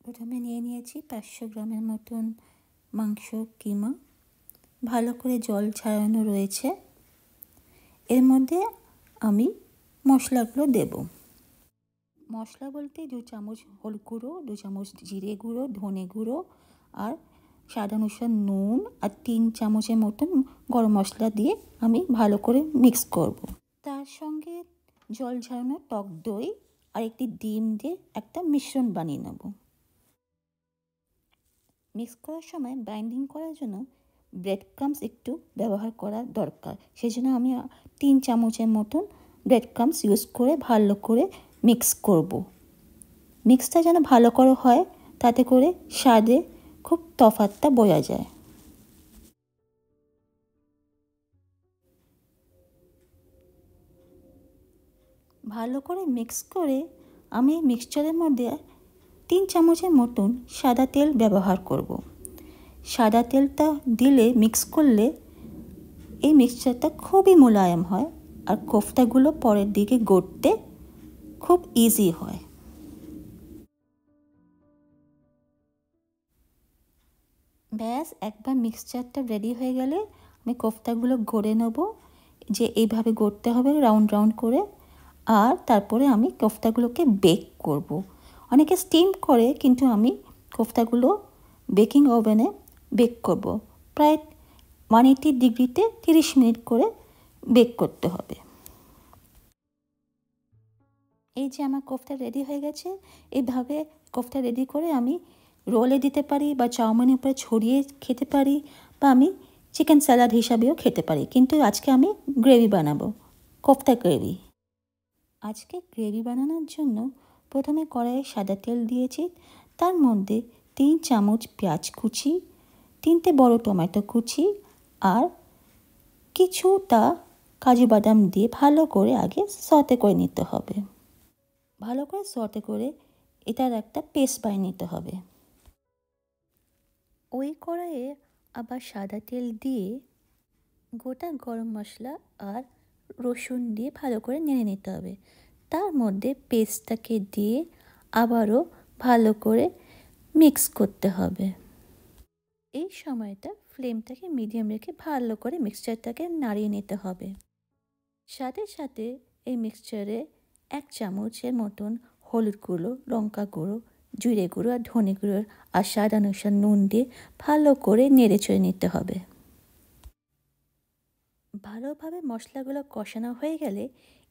প্রথমে নিয়ে নিয়েছি 500 গ্রামের মতন মাংস কিমা, ভালো করে জল ছাড়ানো রয়েছে। এর মধ্যে আমি মশলাগুলো দেব। মশলা বলতে 2 চামচ হলুদ গুঁড়ো, 2 চামচ জিরে গুঁড়ো, ধনে গুঁড়ো আর স্বাদ অনুসারে নুন আর 3 চামচের মতন গরম মশলা দিয়ে আমি ভালো করে মিক্স করব। তার সঙ্গে জল ঝরানো টক দই আর একটি ডিম দিয়ে একটা মিশ্রণ বানিয়ে নেব। মিক্স করার সময় বাইন্ডিং করার জন্য ব্রেড ক্রাম্বস একটু ব্যবহার করা দরকার, সেজন্য আমি 3 চামচের মতন ব্রেড ক্রাম্বস ইউজ করে ভালো করে মিক্স করব। মিক্সটা যেন ভালো করে হয়, তাতে করে স্বাদে খুব তফাৎটা বোঝা যায়। ভালো করে মিক্স করে আমি মিক্সচারের মধ্যে 3 চামচের মতন সাদা তেল ব্যবহার করব। সাদা তেলটা দিলে মিক্স করলে এই মিক্সচারটা খুবই মোলায়েম হয় আর কোফতাগুলো পরের দিকে গড়তে খুব ইজি হয়। ব্যাস, একবার মিক্সচারটা রেডি হয়ে গেলে আমি কোফতাগুলো গড়ে নেব, যে এইভাবে গড়তে হবে রাউন্ড রাউন্ড করে। আর তারপরে আমি কোফতাগুলোকে বেক করব। অনেকে স্টিম করে, কিন্তু আমি কোফতাগুলো বেকিং ওভেনে বেক করব। প্রায় 180 ডিগ্রিতে 30 মিনিট করে বেক করতে হবে। এই যে আমার কোফতা রেডি হয়ে গেছে। এইভাবে কোফতা রেডি করে আমি রোলে দিতে পারি বা চাউমিনের উপরে ছড়িয়ে খেতে পারি, বা আমি চিকেন স্যালাড হিসাবেও খেতে পারি। কিন্তু আজকে আমি গ্রেভি বানাবো, কোফতা গ্রেভি। আজকে গ্রেভি বানানোর জন্য প্রথমে কড়াইয়ে সাদা তেল দিয়েছি, তার মধ্যে 3 চামচ পেঁয়াজ কুচি, 3টে বড় টমেটো কুচি আর কিছুটা কাজু বাদাম দিয়ে ভালো করে আগে সতে করে নিতে হবে। ভালো করে সতে করে এটার একটা পেস্ট বানিয়ে নিতে হবে। ওই কড়াইয়ে আবার সাদা তেল দিয়ে গোটা গরম মশলা আর রসুন দিয়ে ভালো করে নেড়ে নিতে হবে। তার মধ্যে পেস্টটাকে দিয়ে আবারও ভালো করে মিক্স করতে হবে। এই সময়টা ফ্লেমটাকে মিডিয়াম রেখে ভালো করে মিক্সচারটাকে নাড়িয়ে নিতে হবে। সাথে সাথে এই মিক্সচারে 1 চামচের মতন হলুদ গুঁড়ো, লঙ্কা গুঁড়ো, জিরে গুঁড়ো আর ধনে গুঁড়ো আর স্বাদ অনুসারে নুন দিয়ে ভালো করে নেড়ে চেড়ে নিতে হবে। ভালোভাবে মশলাগুলো কষানো হয়ে গেলে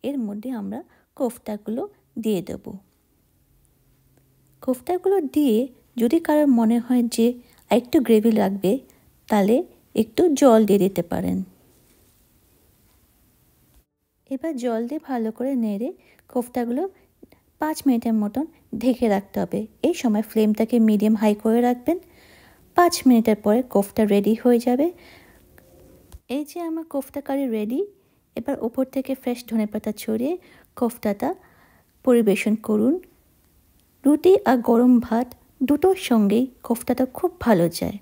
এর মধ্যে আমরা কোফতাগুলো দিয়ে দেব। কোফতাগুলো দিয়ে যদি কারোর মনে হয় যে একটু গ্রেভি লাগবে, তাহলে একটু জল দিয়ে দিতে পারেন। এবার জল দিয়ে ভালো করে নেড়ে কোফতাগুলো 5 মিনিটের মতন ঢেকে রাখতে হবে। এই সময় ফ্লেমটাকে মিডিয়াম হাই করে রাখবেন। 5 মিনিটের পরে কোফতা রেডি হয়ে যাবে। এই যে আমার কোফতা কারি রেডি। এবার উপর থেকে ফ্রেশ ধনেপাতা ছড়িয়ে কোফতাটা পরিবেশন করুন। রুটি আর গরম ভাত দুটোর সঙ্গেই কোফতাটা খুব ভালো যায়।